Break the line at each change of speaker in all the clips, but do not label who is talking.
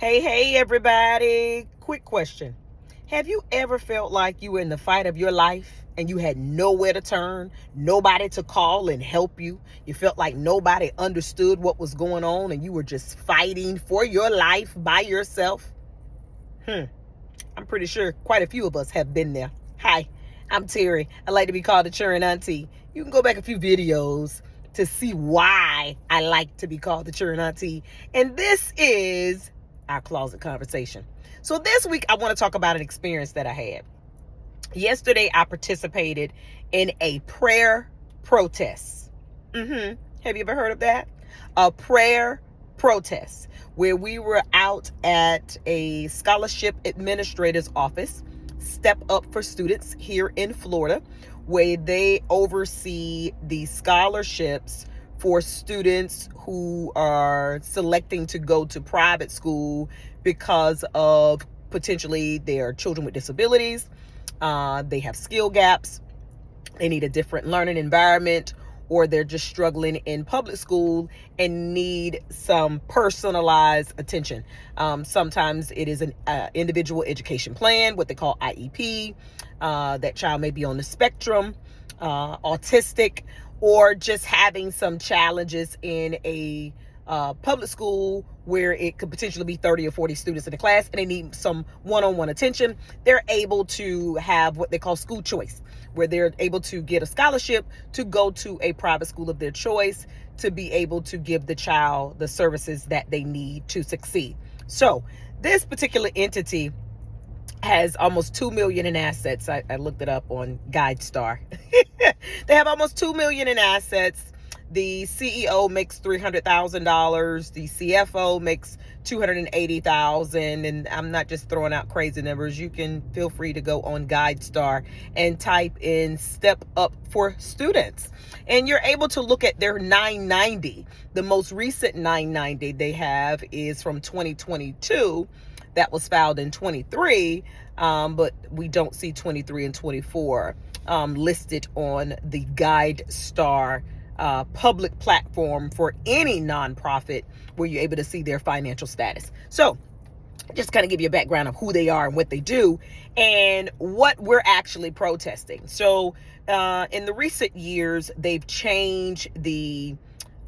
Hey, everybody. Quick question. Have you ever felt like you were in the fight of your life and you had nowhere to turn, nobody to call and help you? You felt like nobody understood what was going on and you were just fighting for your life by yourself? I'm pretty sure quite a few of us have been there. Hi, I'm Terry. I like to be called the Churn Auntie. You can go back a few videos to see why I like to be called the Churn Auntie. And this is our closet conversation. So this week, I want to talk about an experience that I had. Yesterday, I participated in a prayer protest. Have you ever heard of that? A prayer protest where we were out at a scholarship administrator's office, Step Up for Students here in Florida, where they oversee the scholarships for students who are selecting to go to private school because of potentially their children with disabilities. They have skill gaps. They need a different learning environment, or they're just struggling in public school and need some personalized attention. Sometimes it is an individual education plan, what they call IEP. That child may be on the spectrum, autistic, or just having some challenges in a public school where it could potentially be 30 or 40 students in the class and they need some one-on-one attention. They're able to have what they call school choice, where they're able to get a scholarship to go to a private school of their choice to be able to give the child the services that they need to succeed. So this particular entity has almost 2 million in assets. I looked it up on GuideStar. They have almost 2 million in assets. The CEO makes $300,000. The CFO makes $280,000. And I'm not just throwing out crazy numbers. You can feel free to go on GuideStar and type in Step Up for Students. And you're able to look at their 990. The most recent 990 they have is from 2022. That was filed in 23, but we don't see 23 and 24 listed on the GuideStar public platform for any nonprofit where you're able to see their financial status. So just kind of give you a background of who they are and what they do and what we're actually protesting. So in the recent years, they've changed the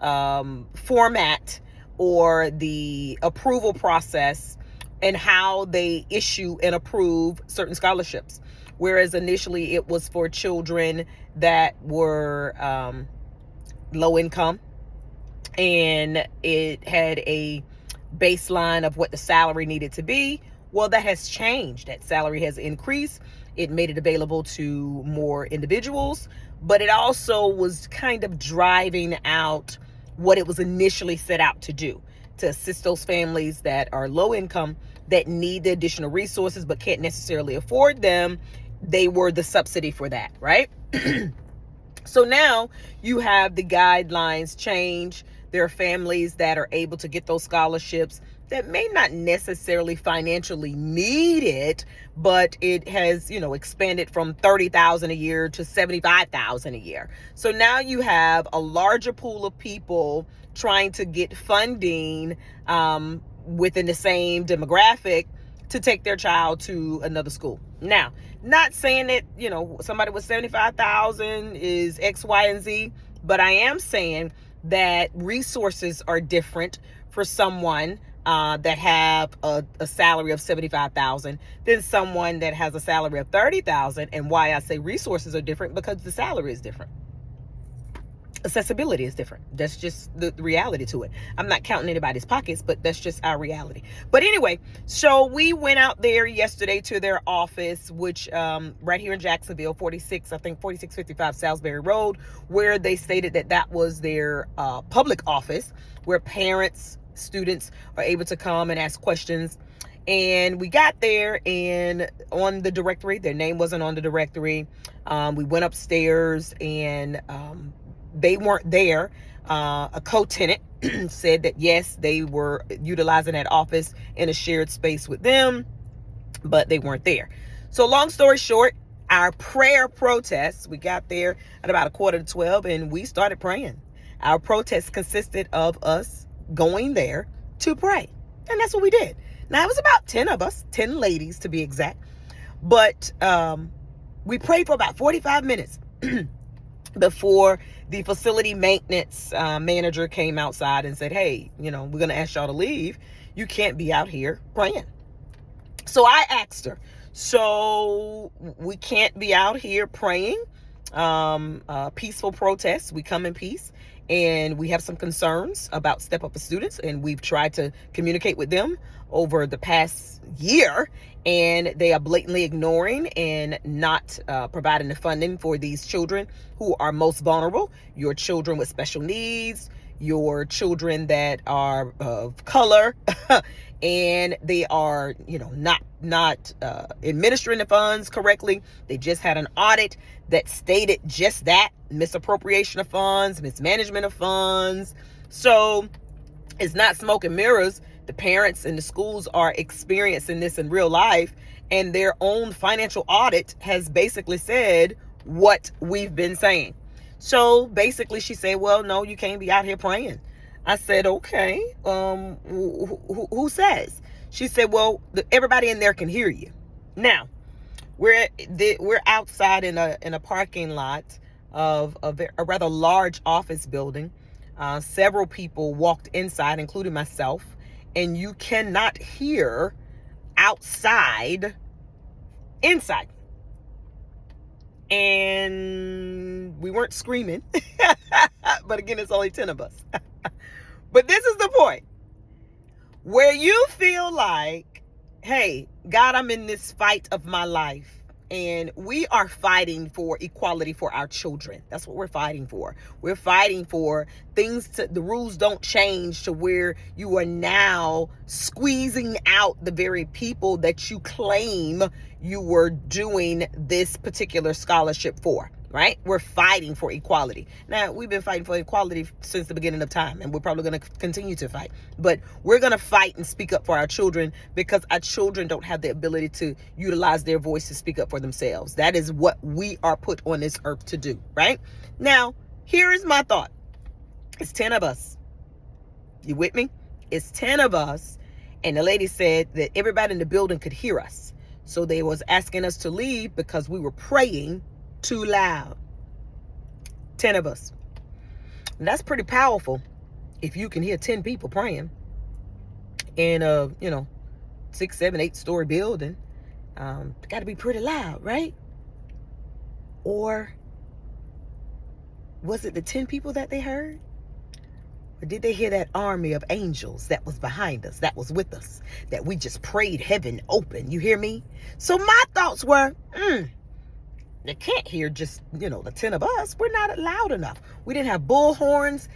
format or the approval process and how they issue and approve certain scholarships. Whereas initially it was for children that were low income, and it had a baseline of what the salary needed to be. Well, that has changed. That salary has increased. It made it available to more individuals, but it also was kind of driving out what it was initially set out to do, to assist those families that are low income, that need the additional resources but can't necessarily afford them. They were the subsidy for that, right? So now you have the guidelines change. There are families that are able to get those scholarships that may not necessarily financially need it, but it has, expanded from $30,000 a year to $75,000 a year. So now you have a larger pool of people trying to get funding within the same demographic to take their child to another school. Now, not saying that, somebody with 75,000 is X, Y, and Z, but I am saying that resources are different for someone that have a salary of 75,000 than someone that has a salary of 30,000. And why I say resources are different, because the salary is different. Accessibility is different. That's just the reality to it. I'm not counting anybody's pockets, but that's just our reality. But anyway, so we went out there yesterday to their office, which right here in Jacksonville, 4655 Salisbury Road, where they stated that was their public office where parents, students are able to come and ask questions. And we got there, and on the directory, their name wasn't on the directory. We went upstairs, and they weren't there. A co-tenant said that yes, they were utilizing that office in a shared space with them, but they weren't there. So long story short, our prayer protest, we got there at about 11:45 and we started praying. Our protest consisted of us going there to pray. And that's what we did. Now, it was about 10 of us, 10 ladies to be exact. But we prayed for about 45 minutes before the facility maintenance manager came outside and said, hey, we're going to ask y'all to leave. You can't be out here praying. So I asked her, so we can't be out here praying, peaceful protests. We come in peace, and we have some concerns about Step Up for Students, and we've tried to communicate with them over the past year, and they are blatantly ignoring and not providing the funding for these children who are most vulnerable, your children with special needs, your children that are of color, and they are, not administering the funds correctly. They just had an audit that stated just that: misappropriation of funds, mismanagement of funds. So it's not smoke and mirrors. The parents and the schools are experiencing this in real life, and their own financial audit has basically said what we've been saying. So basically she said, well, no, you can't be out here praying. I said, okay, who says? She said, well, everybody in there can hear you. Now, we're outside in a parking lot of a rather large office building. Several people walked inside, including myself, and you cannot hear outside, inside. And we weren't screaming, but again, it's only 10 of us. But this is the point where you feel like, hey, God, I'm in this fight of my life. And we are fighting for equality for our children. That's what we're fighting for. We're fighting for the rules don't change to where you are now squeezing out the very people that you claim you were doing this particular scholarship for, right? We're fighting for equality. Now, we've been fighting for equality since the beginning of time, and we're probably going to continue to fight. But we're going to fight and speak up for our children, because our children don't have the ability to utilize their voice to speak up for themselves. That is what we are put on this earth to do, right? Now, here is my thought. It's 10 of us. You with me? It's 10 of us. And the lady said that everybody in the building could hear us. So they was asking us to leave because we were praying too loud. 10 of us. And that's pretty powerful if you can hear 10 people praying in a 6, 7, 8-story building. Got to be pretty loud, right? Or was it the 10 people that they heard? Or did they hear that army of angels that was behind us, that was with us, that we just prayed heaven open? You hear me? So my thoughts were, they can't hear just, the 10 of us. We're not loud enough. We didn't have bullhorns.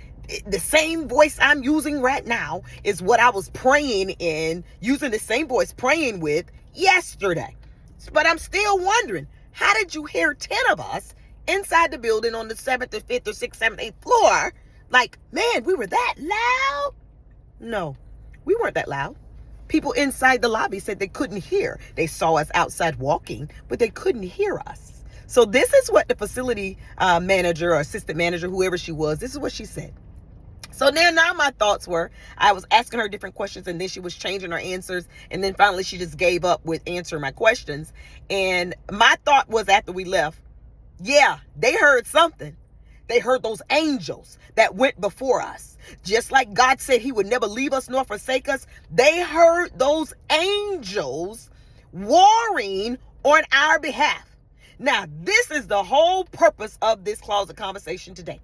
The same voice I'm using right now is what I was praying in, using the same voice praying with yesterday. But I'm still wondering, how did you hear 10 of us inside the building on the 7th or 5th or 6th, 7th, 8th floor? Like, man, we were that loud? No, we weren't that loud. People inside the lobby said they couldn't hear. They saw us outside walking, but they couldn't hear us. So this is what the facility manager or assistant manager, whoever she was, this is what she said. So now my thoughts were, I was asking her different questions, and then she was changing her answers. And then finally she just gave up with answering my questions. And my thought was, after we left, yeah, they heard something. They heard those angels that went before us. Just like God said he would never leave us nor forsake us. They heard those angels warring on our behalf. Now, this is the whole purpose of this closet conversation today.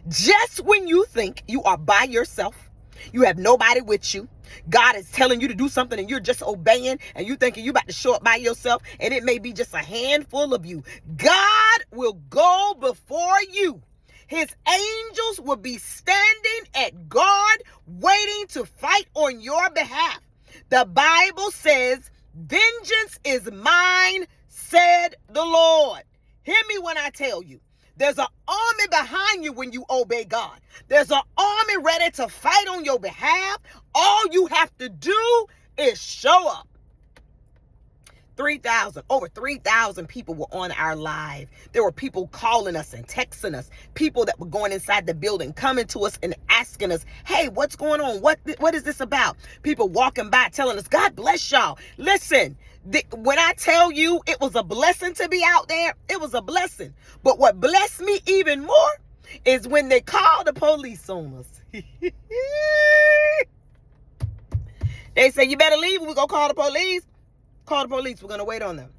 Just when you think you are by yourself, you have nobody with you, God is telling you to do something and you're just obeying, and you thinking you about to show up by yourself, and it may be just a handful of you, God will go before you. His angels will be standing at guard, waiting to fight on your behalf. The Bible says, vengeance is mine, said the Lord. Hear me when I tell you. There's an army behind you when you obey God. There's an army ready to fight on your behalf. All you have to do is show up. over 3,000 people were on our live. There were people calling us and texting us, people that were going inside the building, coming to us and asking us, hey, what's going on? What is this about? People walking by telling us, God bless y'all. Listen, when I tell you it was a blessing to be out there, it was a blessing. But what blessed me even more is when they called the police on us. They say, you better leave. We're going to call the police. Call the police. We're going to wait on them.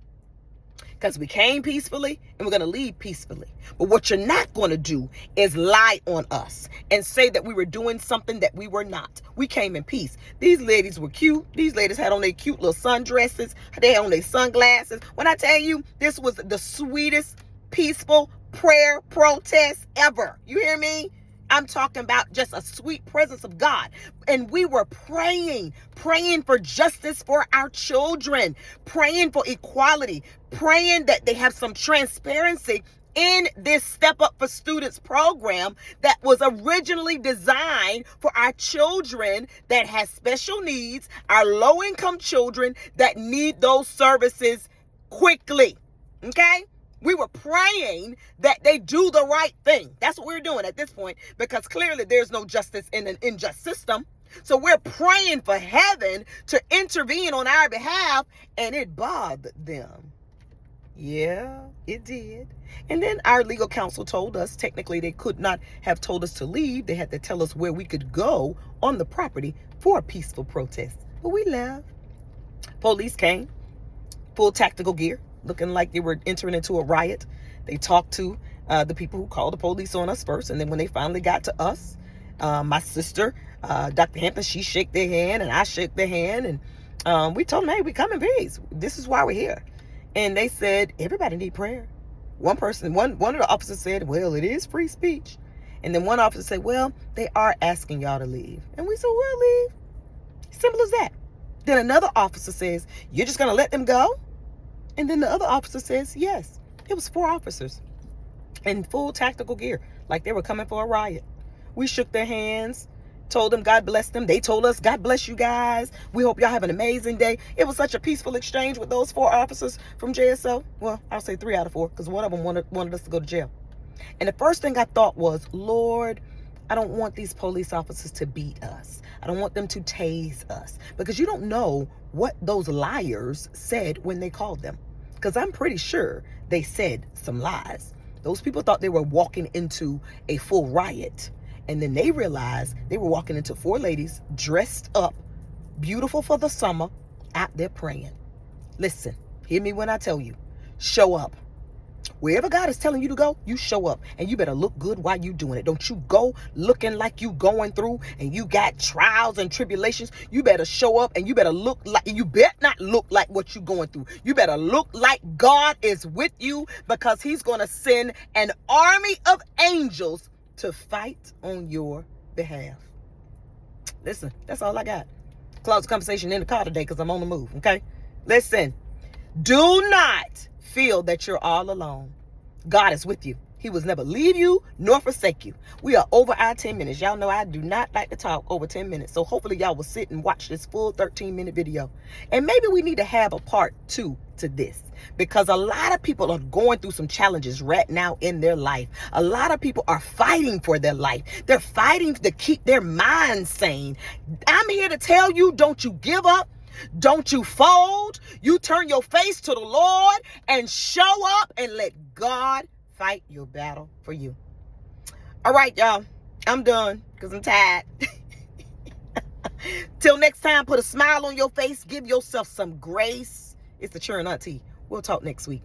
Because we came peacefully and we're going to leave peacefully. But what you're not going to do is lie on us and say that we were doing something that we were not. We came in peace. These ladies were cute. These ladies had on their cute little sundresses. They had on their sunglasses. When I tell you, this was the sweetest, peaceful prayer protest ever. You hear me? I'm talking about just a sweet presence of God. And we were praying for justice for our children, praying for equality, praying that they have some transparency in this Step Up for Students program that was originally designed for our children that has special needs, our low-income children that need those services quickly. Okay? We were praying that they do the right thing. That's what we're doing at this point, because clearly there's no justice in an unjust system. So we're praying for heaven to intervene on our behalf, and it bothered them. Yeah, it did. And then our legal counsel told us technically they could not have told us to leave. They had to tell us where we could go on the property for a peaceful protest. But we left. Police came, full tactical gear, looking like they were entering into a riot. They talked to the people who called the police on us first. And then when they finally got to us, my sister, Dr. Hampton, she shook their hand and I shook their hand. And we told them, hey, we come in peace. This is why we're here. And they said, everybody need prayer. One of the officers said, well, it is free speech. And then one officer said, well, they are asking y'all to leave. And we said, we'll leave. Simple as that. Then another officer says, you're just going to let them go? And then the other officer says, yes. It was 4 officers in full tactical gear, like they were coming for a riot. We shook their hands, told them God bless them. They told us, God bless you guys. We hope y'all have an amazing day. It was such a peaceful exchange with those 4 officers from JSO. Well, I'll say 3 out of 4, because one of them wanted us to go to jail. And the first thing I thought was, Lord, I don't want these police officers to beat us. I don't want them to tase us, because you don't know what those liars said when they called them. Because I'm pretty sure they said some lies. Those people thought they were walking into a full riot. And then they realized they were walking into 4 ladies dressed up, beautiful for the summer, out there praying. Listen, hear me when I tell you, show up. Wherever God is telling you to go, you show up, and you better look good while you doing it. Don't you go looking like you going through and you got trials and tribulations. You better show up, and you better look like, you better not look like what you going through. You better look like God is with you, because he's going to send an army of angels to fight on your behalf. Listen, that's all I got. Close the conversation in the car today, because I'm on the move, okay? Listen, do not feel that you're all alone. God is with you. He will never leave you nor forsake you. We are over our 10 minutes. Y'all know I do not like to talk over 10 minutes. So hopefully y'all will sit and watch this full 13-minute video. And maybe we need to have a part 2 to this, because a lot of people are going through some challenges right now in their life. A lot of people are fighting for their life. They're fighting to keep their minds sane. I'm here to tell you, don't you give up. Don't you fold. You turn your face to the Lord and show up and let God fight your battle for you. All right, y'all. I'm done because I'm tired. Till next time, put a smile on your face. Give yourself some grace. It's the Churn Auntie. We'll talk next week.